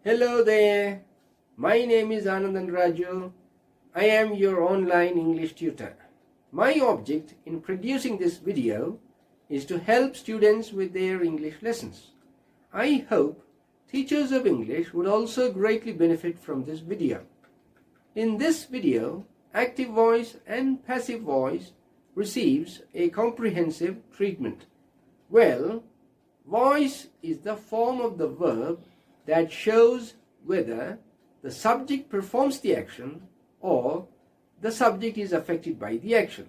Hello there, my name is Anandhan Raju. I am your online English tutor. My object in producing this video is to help students with their English lessons. I hope teachers of English would also greatly benefit from this video. In this video, active voice and passive voice receives a comprehensive treatment. Well, voice is the form of the verb that shows whether the subject performs the action or the subject is affected by the action.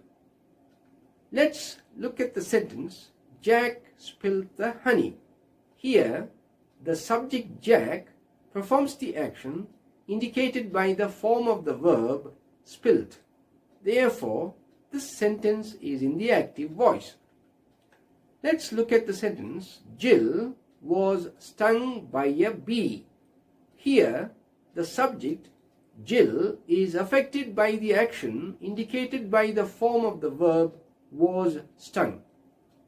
Let's look at the sentence, Jack spilled the honey. Here, the subject Jack performs the action indicated by the form of the verb spilled. Therefore, this sentence is in the active voice. Let's look at the sentence, Jill was stung by a bee. Here, the subject, Jill, is affected by the action indicated by the form of the verb was stung.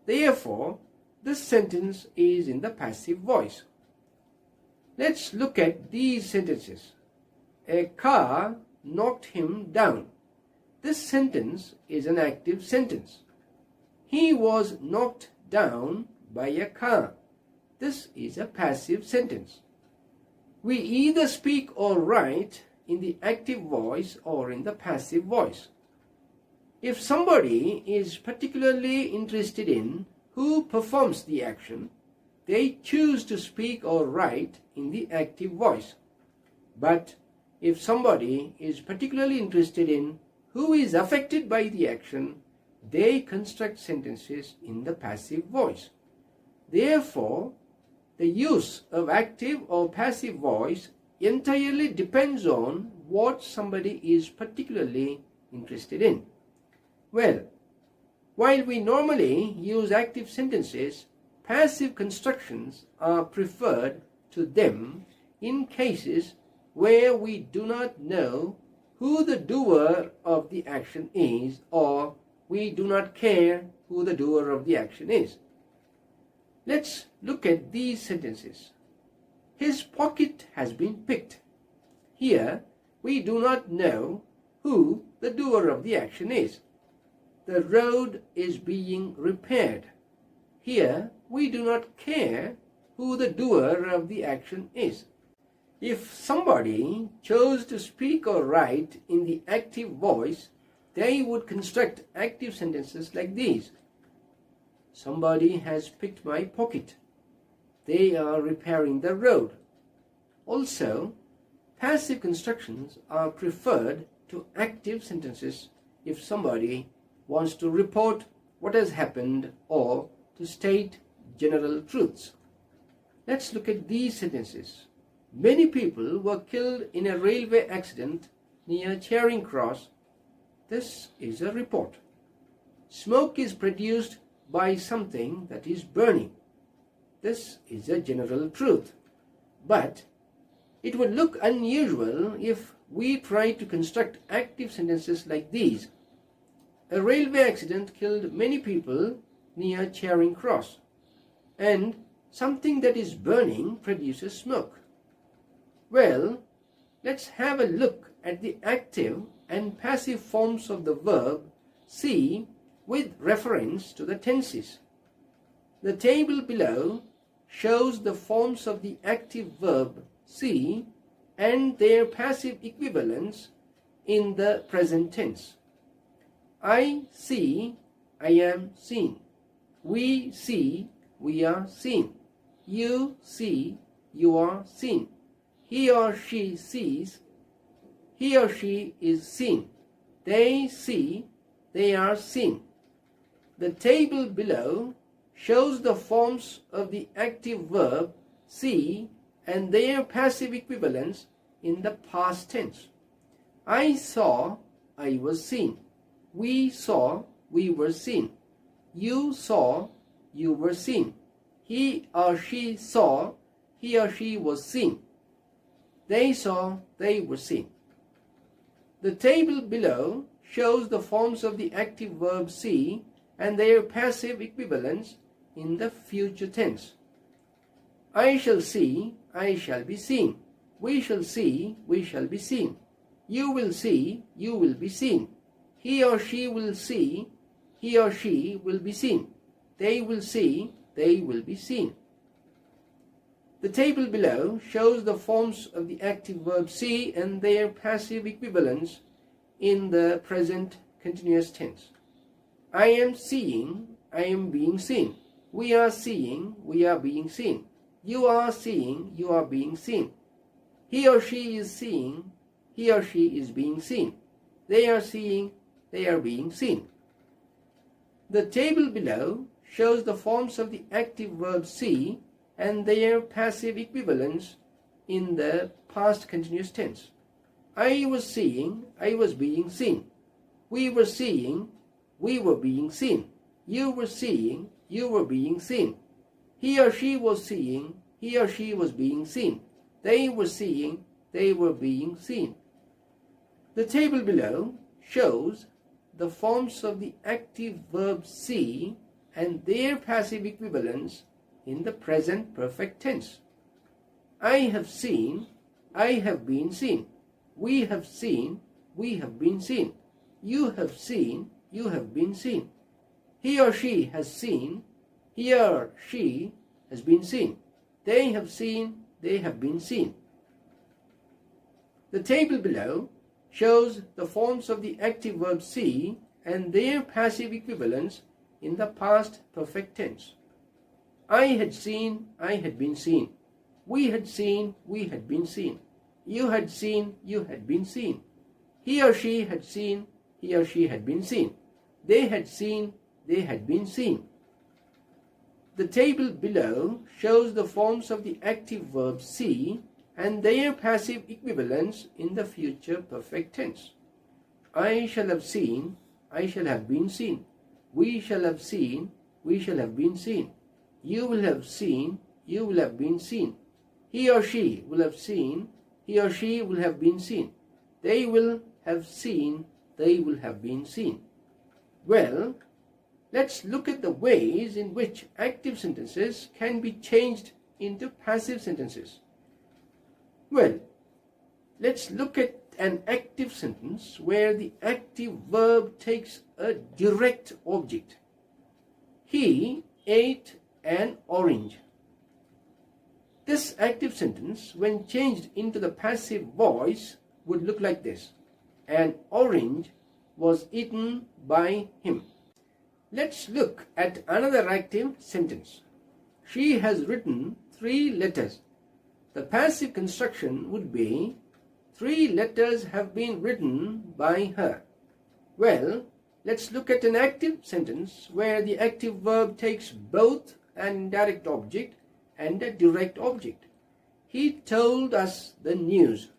Therefore, this sentence is in the passive voice. Let's look at these sentences. A car knocked him down. This sentence is an active sentence. He was knocked down by a car. This is a passive sentence. We either speak or write in the active voice or in the passive voice. If somebody is particularly interested in who performs the action, they choose to speak or write in the active voice. But if somebody is particularly interested in who is affected by the action, they construct sentences in the passive voice. Therefore, the use of active or passive voice entirely depends on what somebody is particularly interested in. Well, while we normally use active sentences, passive constructions are preferred to them in cases where we do not know who the doer of the action is, or we do not care who the doer of the action is. Let's look at these sentences. His pocket has been picked. Here, we do not know who the doer of the action is. The road is being repaired. Here, we do not care who the doer of the action is. If somebody chose to speak or write in the active voice, they would construct active sentences like these. Somebody has picked my pocket. They are repairing the road. Also, passive constructions are preferred to active sentences if somebody wants to report what has happened or to state general truths. Let's look at these sentences. Many people were killed in a railway accident near Charing Cross. This is a report. Smoke is produced by something that is burning. This is a general truth. But it would look unusual if we try to construct active sentences like these. A railway accident killed many people near Charing Cross, and something that is burning produces smoke. Well, let's have a look at the active and passive forms of the verb see with reference to the tenses. The table below shows the forms of the active verb see and their passive equivalents in the present tense. I see, I am seen. We see, we are seen. You see, you are seen. He or she sees, he or she is seen. They see, they are seen. The table below shows the forms of the active verb see and their passive equivalents in the past tense. I saw, I was seen. We saw, we were seen. You saw, you were seen. He or she saw, he or she was seen. They saw, they were seen. The table below shows the forms of the active verb see and their passive equivalents in the future tense. I shall see, I shall be seen. We shall see, we shall be seen. You will see, you will be seen. He or she will see, he or she will be seen. They will see, they will be seen. The table below shows the forms of the active verb see and their passive equivalents in the present continuous tense. I am seeing, I am being seen. We are seeing, we are being seen. You are seeing, you are being seen. He or she is seeing, he or she is being seen. They are seeing, they are being seen. The table below shows the forms of the active verb see and their passive equivalents in the past continuous tense. I was seeing, I was being seen. We were seeing, we were being seen. You were seeing, you were being seen. He or she was seeing, he or she was being seen. They were seeing, they were being seen. The table below shows the forms of the active verb see and their passive equivalents in the present perfect tense. I have seen, I have been seen. We have seen, we have been seen. You have seen, you have been seen. He or she has seen, he or she has been seen. They have seen, they have been seen. The table below shows the forms of the active verb see and their passive equivalents in the past perfect tense. I had seen, I had been seen. We had seen, we had been seen. You had seen, you had been seen. He or she had seen, he or she had been seen. They had seen, they had been seen. The table below shows the forms of the active verb see and their passive equivalents in the future perfect tense. I shall have seen, I shall have been seen. We shall have seen, we shall have been seen. You will have seen, you will have been seen. He or she will have seen, he or she will have been seen. They will have seen, they will have been seen. Well, let's look at the ways in which active sentences can be changed into passive sentences. Well, let's look at an active sentence where the active verb takes a direct object. He ate an orange. This active sentence, when changed into the passive voice, would look like this. An orange was eaten by him. Let's look at another active sentence. She has written 3 letters. The passive construction would be 3 letters have been written by her. Well, let's look at an active sentence where the active verb takes both an indirect object and a direct object. He told us the news.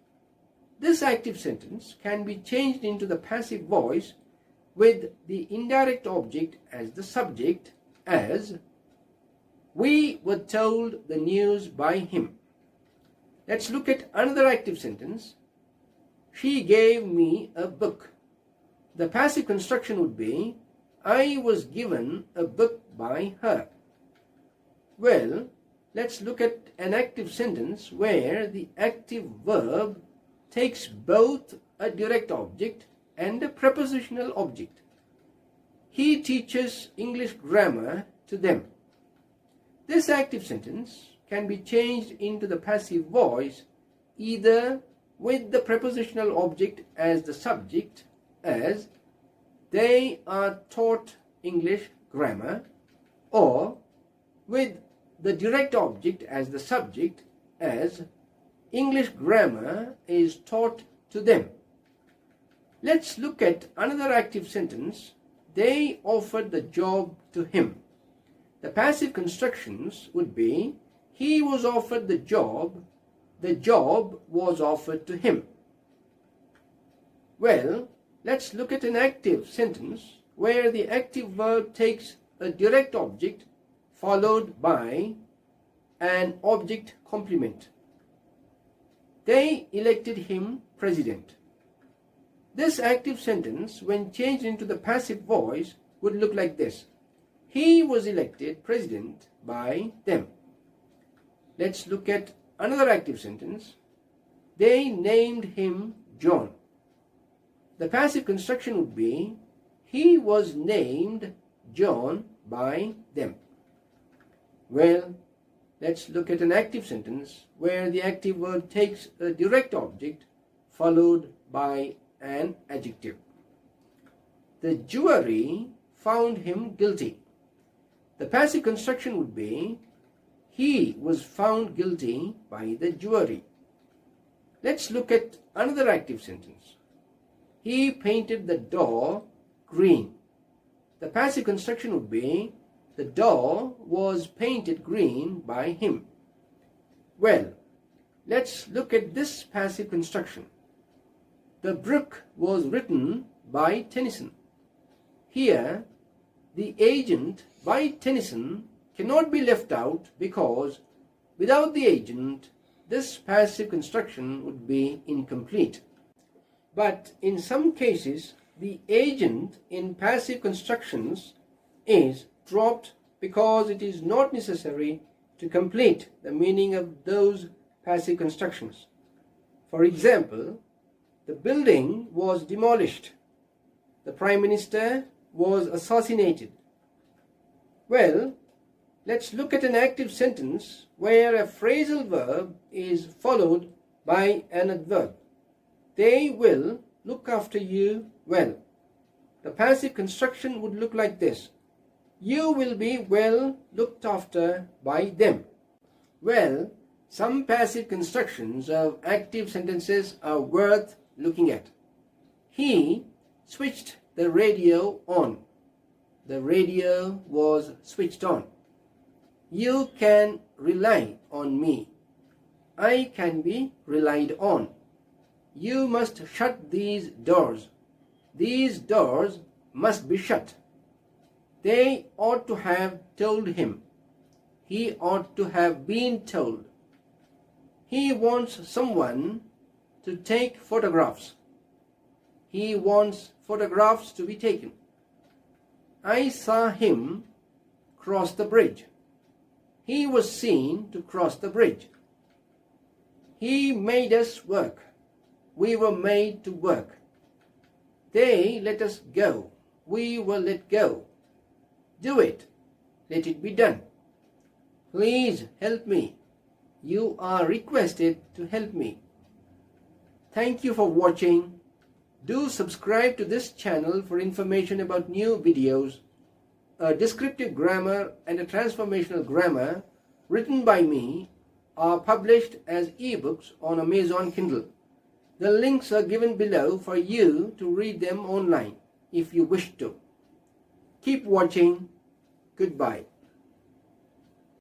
This active sentence can be changed into the passive voice with the indirect object as the subject, as we were told the news by him. Let's look at another active sentence. She gave me a book. The passive construction would be I was given a book by her. Well, let's look at an active sentence where the active verb takes both a direct object and a prepositional object. He teaches English grammar to them. This active sentence can be changed into the passive voice either with the prepositional object as the subject, as they are taught English grammar, or with the direct object as the subject, as English grammar is taught to them. Let's look at another active sentence. They offered the job to him. The passive constructions would be he was offered the job was offered to him. Well, let's look at an active sentence where the active verb takes a direct object followed by an object complement. They elected him president. This active sentence, when changed into the passive voice, would look like this. He was elected president by them. Let's look at another active sentence. They named him John. The passive construction would be, he was named John by them. Well, let's look at an active sentence where the active verb takes a direct object followed by an adjective. The jury found him guilty. The passive construction would be, he was found guilty by the jury. Let's look at another active sentence. He painted the door green. The passive construction would be, the door was painted green by him. Well, let's look at this passive construction. The book was written by Tennyson. Here, the agent by Tennyson cannot be left out because without the agent, this passive construction would be incomplete. But in some cases, the agent in passive constructions is dropped because it is not necessary to complete the meaning of those passive constructions. For example, the building was demolished. The Prime Minister was assassinated. Well, let's look at an active sentence where a phrasal verb is followed by an adverb. They will look after you well. The passive construction would look like this. You will be well looked after by them. Well, some passive constructions of active sentences are worth looking at. He switched the radio on. The radio was switched on. You can rely on me. I can be relied on. You must shut these doors. These doors must be shut. They ought to have told him. He ought to have been told. He wants someone to take photographs. He wants photographs to be taken. I saw him cross the bridge. He was seen to cross the bridge. He made us work. We were made to work. They let us go. We were let go. Do it. Let it be done. Please help me. You are requested to help me. Thank you for watching. Do subscribe to this channel for information about new videos. A descriptive grammar and a transformational grammar written by me are published as ebooks on Amazon Kindle. The links are given below for you to read them online if you wish to. Keep watching. Goodbye.